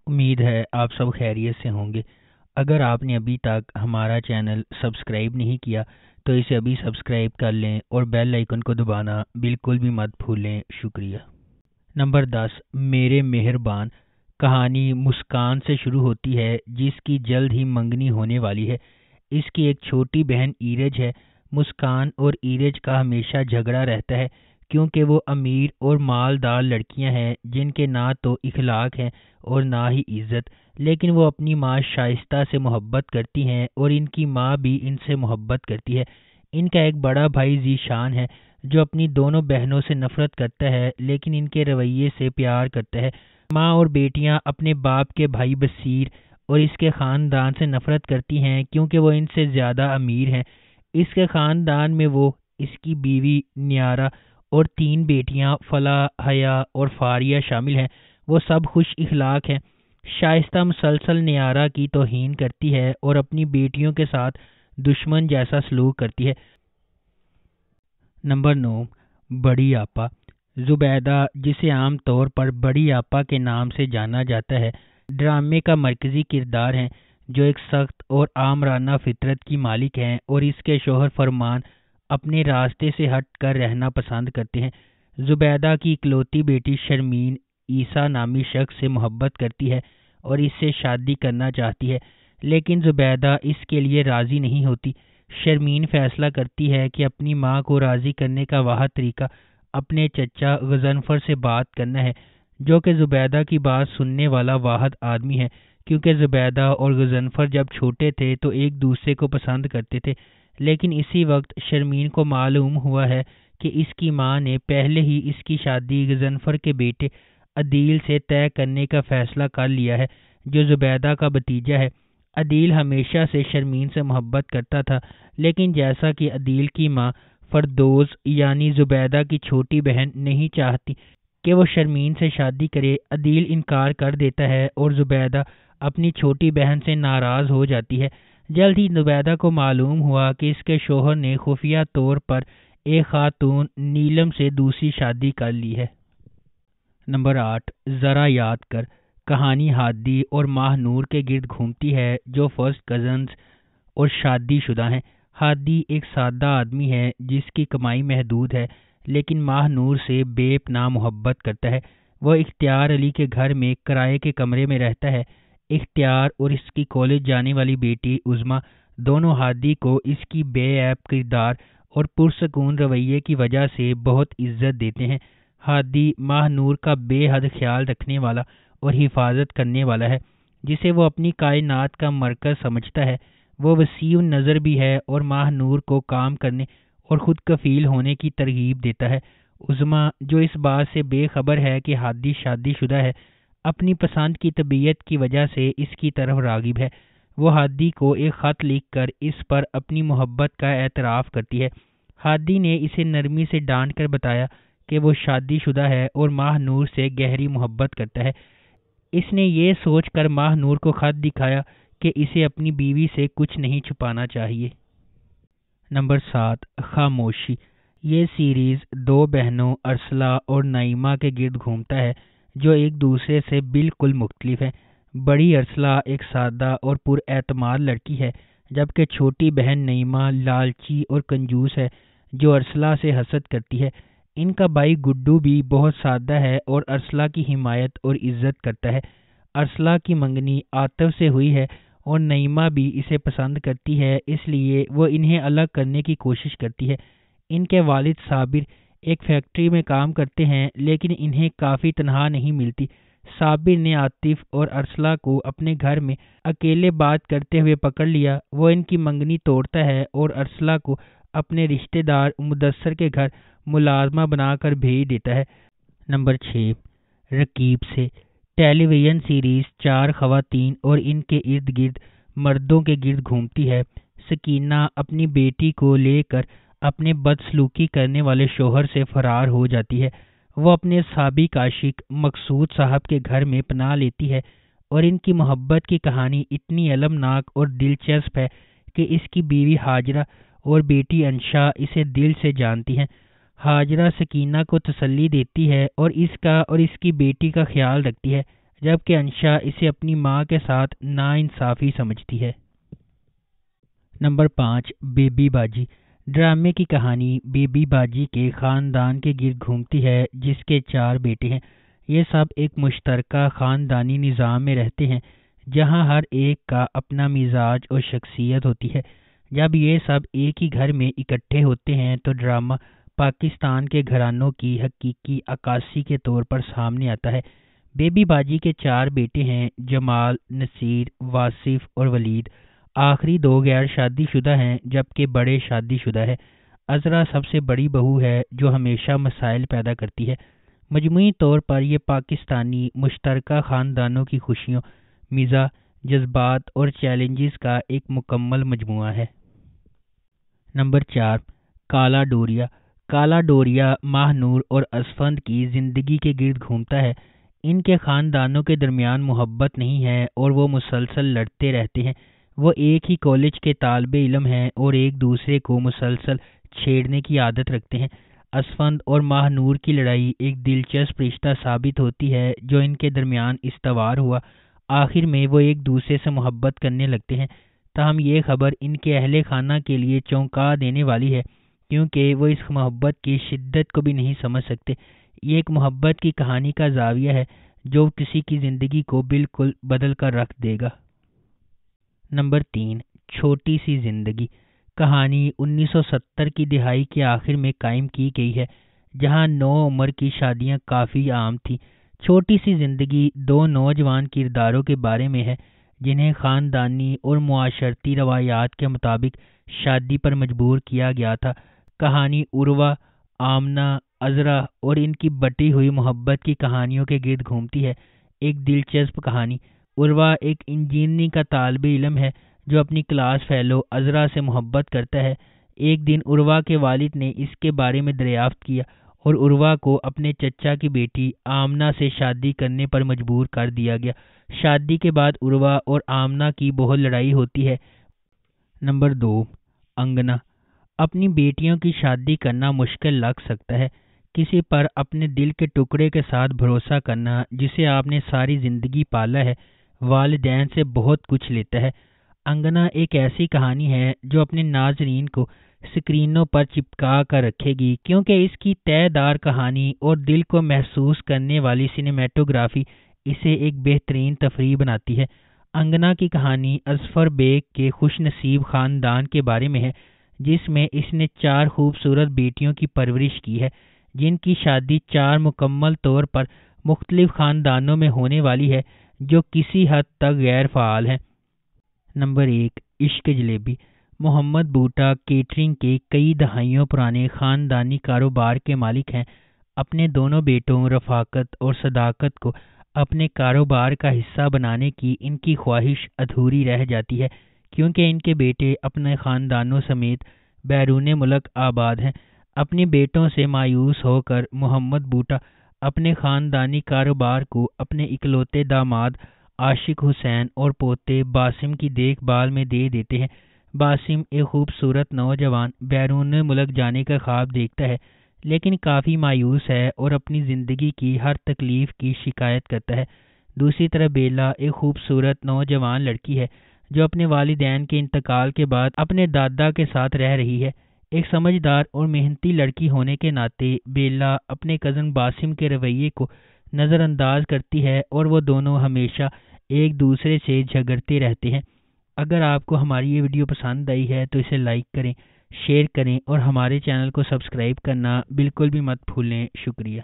امید ہے آپ سب خیریت سے ہوں گے۔ اگر آپ نے ابھی تک ہمارا چینل سبسکرائب نہیں کیا تو اسے ابھی سبسکرائب کر لیں اور بیل آئیکن کو دبانا بالکل بھی مت بھولیں۔ شکریہ۔ نمبر 10، میرے مہربان۔ کہانی مسکان سے شروع ہوتی ہے، جس کی جلد ہی منگنی ہونے والی ہے۔ اس کی ایک چھوٹی بہن ایرج ہے۔ مسکان اور ایرج کا ہمیشہ جھگڑا رہتا ہے کیونکہ وہ امیر اور مالدار لڑکیاں ہیں جن کے نہ تو اخلاق ہیں اور نہ ہی عزت، لیکن وہ اپنی ماں شائستہ سے محبت کرتی ہیں اور ان کی ماں بھی ان سے محبت کرتی ہے۔ ان کا ایک بڑا بھائی ذیشان ہے جو اپنی دونوں بہنوں سے نفرت کرتا ہے لیکن ان کے رویے سے پیار کرتا ہے۔ ماں اور بیٹیاں اپنے باپ کے بھائی بصیر اور اس کے خاندان سے نفرت کرتی ہیں کیونکہ وہ ان سے زیادہ امیر ہیں۔ اس کے خاندان میں وہ، اس کی بیوی نیارا اور 3 بیٹیاں فلاح، حیا اور فاریہ شامل ہیں۔ وہ سب خوش اخلاق ہیں۔ شائستہ مسلسل نیارا کی توہین کرتی ہے اور اپنی بیٹیوں کے ساتھ دشمن جیسا سلوک کرتی ہے۔ نمبر 9، بڑی آپا۔ زبیدہ، جسے عام طور پر بڑی آپا کے نام سے جانا جاتا ہے، ڈرامے کا مرکزی کردار ہیں، جو ایک سخت اور آمرانہ فطرت کی مالک ہیں اور اس کے شوہر فرمان اپنے راستے سے ہٹ کر رہنا پسند کرتے ہیں۔ زبیدہ کی اکلوتی بیٹی شرمین عیسیٰ نامی شخص سے محبت کرتی ہے اور اس سے شادی کرنا چاہتی ہے، لیکن زبیدہ اس کے لیے راضی نہیں ہوتی۔ شرمین فیصلہ کرتی ہے کہ اپنی ماں کو راضی کرنے کا واحد طریقہ اپنے چچا غضنفر سے بات کرنا ہے، جو کہ زبیدہ کی بات سننے والا واحد آدمی ہے، کیونکہ زبیدہ اور غضنفر جب چھوٹے تھے تو ایک دوسرے کو پسند کرتے تھے، لیکن اسی وقت شرمین کو معلوم ہوا ہے کہ اس کی ماں نے پہلے ہی اس کی شادی غضنفر کے بیٹے عدیل سے طے کرنے کا فیصلہ کر لیا ہے، جو زبیدہ کا بھتیجا ہے۔ عدیل ہمیشہ سے شرمین سے محبت کرتا تھا، لیکن جیسا کہ عدیل کی ماں فردوس یعنی زبیدہ کی چھوٹی بہن نہیں چاہتی کہ وہ شرمین سے شادی کرے، عدیل انکار کر دیتا ہے اور زبیدہ اپنی چھوٹی بہن سے ناراض ہو جاتی ہے۔ جلد ہی زبیدہ کو معلوم ہوا کہ اس کے شوہر نے خفیہ طور پر ایک خاتون نیلم سے دوسری شادی کر لی ہے۔ نمبر 8، ذرا یاد کر۔ کہانی ہادی اور ماہ نور کے گرد گھومتی ہے، جو فرسٹ کزنز اور شادی شدہ ہیں۔ ہادی ایک سادہ آدمی ہے جس کی کمائی محدود ہے، لیکن ماہ نور سے بے پناہ محبت کرتا ہے۔ وہ اختیار علی کے گھر میں کرائے کے کمرے میں رہتا ہے۔ اختیار اور اس کی کالج جانے والی بیٹی عظمیٰ دونوں ہادی کو اس کی بے عیب کردار اور پرسکون رویے کی وجہ سے بہت عزت دیتے ہیں۔ ہادی ماہ نور کا بے حد خیال رکھنے والا اور حفاظت کرنے والا ہے، جسے وہ اپنی کائنات کا مرکز سمجھتا ہے۔ وہ وسیع النظر بھی ہے اور ماہ نور کو کام کرنے اور خود کفیل ہونے کی ترغیب دیتا ہے۔ عظمیٰ، جو اس بات سے بے خبر ہے کہ ہادی شادی شدہ ہے، اپنی پسند کی طبیعت کی وجہ سے اس کی طرف راغب ہے۔ وہ ہادی کو ایک خط لکھ کر اس پر اپنی محبت کا اعتراف کرتی ہے۔ ہادی نے اسے نرمی سے ڈانٹ کر بتایا کہ وہ شادی شدہ ہے اور ماہ نور سے گہری محبت کرتا ہے۔ اس نے یہ سوچ کر ماہ نور کو خط دکھایا کہ اسے اپنی بیوی سے کچھ نہیں چھپانا چاہیے۔ نمبر 7، خاموشی۔ یہ سیریز 2 بہنوں ارسلہ اور نعیمہ کے گرد گھومتا ہے، جو ایک دوسرے سے بالکل مختلف ہیں۔ بڑی ارسلہ ایک سادہ اور پر اعتماد لڑکی ہے، جبکہ چھوٹی بہن نعیمہ لالچی اور کنجوس ہے، جو ارسلہ سے حسد کرتی ہے۔ ان کا بھائی گڈو بھی بہت سادہ ہے اور ارسلہ کی حمایت اور عزت کرتا ہے۔ ارسلہ کی منگنی عاطف سے ہوئی ہے اور نعیمہ بھی اسے پسند کرتی ہے، اس لیے وہ انہیں الگ کرنے کی کوشش کرتی ہے۔ ان کے والد صابر ایک فیکٹری میں کام کرتے ہیں، لیکن انہیں کافی تنخواہ نہیں ملتی۔ صابر نے عاطف اور ارسلہ کو اپنے گھر میں اکیلے بات کرتے ہوئے پکڑ لیا۔ وہ ان کی منگنی توڑتا ہے اور ارسلہ کو اپنے رشتہ دار مدثر کے گھر ملازمہ بنا کر بھیج دیتا ہے۔ نمبر 6، رقیب سے۔ ٹیلی ویژن سیریز 4 خواتین اور ان کے ارد گرد مردوں کے گرد گھومتی ہے۔ سکینہ اپنی بیٹی کو لے کر اپنے بدسلوکی کرنے والے شوہر سے فرار ہو جاتی ہے۔ وہ اپنے سابق عاشق مقصود صاحب کے گھر میں پناہ لیتی ہے اور ان کی محبت کی کہانی اتنی المناک اور دلچسپ ہے کہ اس کی بیوی ہاجرہ اور بیٹی انشا اسے دل سے جانتی ہیں۔ ہاجرہ سکینہ کو تسلی دیتی ہے اور اس کا اور اس کی بیٹی کا خیال رکھتی ہے، جبکہ انشا اسے اپنی ماں کے ساتھ ناانصافی سمجھتی ہے۔ نمبر 5، بیبی باجی۔ ڈرامے کی کہانی بیبی باجی کے خاندان کے گرد گھومتی ہے جس کے 4 بیٹے ہیں۔ یہ سب ایک مشترکہ خاندانی نظام میں رہتے ہیں جہاں ہر ایک کا اپنا مزاج اور شخصیت ہوتی ہے۔ جب یہ سب ایک ہی گھر میں اکٹھے ہوتے ہیں تو ڈرامہ پاکستان کے گھرانوں کی حقیقی عکاسی کے طور پر سامنے آتا ہے۔ بیبی باجی کے 4 بیٹے ہیں، جمال، نصیر، واصف اور ولید۔ آخری 2 غیر شادی شدہ ہیں جبکہ بڑے شادی شدہ ہے۔ عذرا سب سے بڑی بہو ہے جو ہمیشہ مسائل پیدا کرتی ہے۔ مجموعی طور پر یہ پاکستانی مشترکہ خاندانوں کی خوشیوں، مزاح، جذبات اور چیلنجز کا ایک مکمل مجموعہ ہے۔ نمبر 4، کالا ڈوریا۔ کالا ڈوریا ماہ نور اور اسفند کی زندگی کے گرد گھومتا ہے۔ ان کے خاندانوں کے درمیان محبت نہیں ہے اور وہ مسلسل لڑتے رہتے ہیں۔ وہ ایک ہی کالج کے طالب علم ہیں اور ایک دوسرے کو مسلسل چھیڑنے کی عادت رکھتے ہیں۔ اسفند اور ماہ نور کی لڑائی ایک دلچسپ رشتہ ثابت ہوتی ہے جو ان کے درمیان استوار ہوا۔ آخر میں وہ ایک دوسرے سے محبت کرنے لگتے ہیں، تاہم یہ خبر ان کے اہل خانہ کے لیے چونکا دینے والی ہے کیونکہ وہ اس محبت کی شدت کو بھی نہیں سمجھ سکتے۔ یہ ایک محبت کی کہانی کا زاویہ ہے جو کسی کی زندگی کو بالکل بدل کر رکھ دے گا۔ نمبر 3، چھوٹی سی زندگی۔ کہانی 1970 کی دہائی کے آخر میں قائم کی گئی ہے جہاں نو عمر کی شادیاں کافی عام تھیں۔ چھوٹی سی زندگی 2 نوجوان کرداروں کے بارے میں ہے جنہیں خاندانی اور معاشرتی روایات کے مطابق شادی پر مجبور کیا گیا تھا۔ کہانی عروہ، آمنہ، عذرا اور ان کی بٹی ہوئی محبت کی کہانیوں کے گرد گھومتی ہے۔ ایک دلچسپ کہانی۔ عروہ ایک انجینئرنگ کا طالب علم ہے جو اپنی کلاس فیلو عذرا سے محبت کرتا ہے۔ ایک دن عروہ کے والد نے اس کے بارے میں دریافت کیا اور عروہ کو اپنے چچا کی بیٹی آمنہ سے شادی کرنے پر مجبور کر دیا گیا۔ شادی کے بعد عروہ اور آمنہ کی بہت لڑائی ہوتی ہے۔ نمبر 2، انگنا۔ اپنی بیٹیوں کی شادی کرنا مشکل لگ سکتا ہے۔ کسی پر اپنے دل کے ٹکڑے کے ساتھ بھروسہ کرنا جسے آپ نے ساری زندگی پالا ہے والدین سے بہت کچھ لیتا ہے۔ انگنا ایک ایسی کہانی ہے جو اپنے ناظرین کو سکرینوں پر چپکا کر رکھے گی کیونکہ اس کی تہ دار کہانی اور دل کو محسوس کرنے والی سینیمیٹوگرافی اسے ایک بہترین تفریح بناتی ہے۔ انگنا کی کہانی اظفر بیگ کے خوش نصیب خاندان کے بارے میں ہے جس میں اس نے 4 خوبصورت بیٹیوں کی پرورش کی ہے جن کی شادی 4 مکمل طور پر مختلف خاندانوں میں ہونے والی ہے جو کسی حد تک غیر فعال ہیں۔ نمبر 1، عشق جلیبی۔ محمد بوٹا کیٹرنگ کے کئی دہائیوں پرانے خاندانی کاروبار کے مالک ہیں۔ اپنے دونوں بیٹوں رفاقت اور صداقت کو اپنے کاروبار کا حصہ بنانے کی ان کی خواہش ادھوری رہ جاتی ہے کیونکہ ان کے بیٹے اپنے خاندانوں سمیت بیرون ملک آباد ہیں۔ اپنے بیٹوں سے مایوس ہو کر محمد بوٹا اپنے خاندانی کاروبار کو اپنے اکلوتے داماد عاشق حسین اور پوتے باسم کی دیکھ بھال میں دے دیتے ہیں۔ باسم ایک خوبصورت نوجوان بیرون ملک جانے کا خواب دیکھتا ہے لیکن کافی مایوس ہے اور اپنی زندگی کی ہر تکلیف کی شکایت کرتا ہے۔ دوسری طرف بیلا ایک خوبصورت نوجوان لڑکی ہے جو اپنے والدین کے انتقال کے بعد اپنے دادا کے ساتھ رہ رہی ہے۔ ایک سمجھدار اور محنتی لڑکی ہونے کے ناطے بیلا اپنے کزن باسم کے رویے کو نظر انداز کرتی ہے اور وہ دونوں ہمیشہ ایک دوسرے سے جھگڑتے رہتے ہیں۔ اگر آپ کو ہماری یہ ویڈیو پسند آئی ہے تو اسے لائک کریں، شیئر کریں اور ہمارے چینل کو سبسکرائب کرنا بالکل بھی مت بھولیں۔ شکریہ۔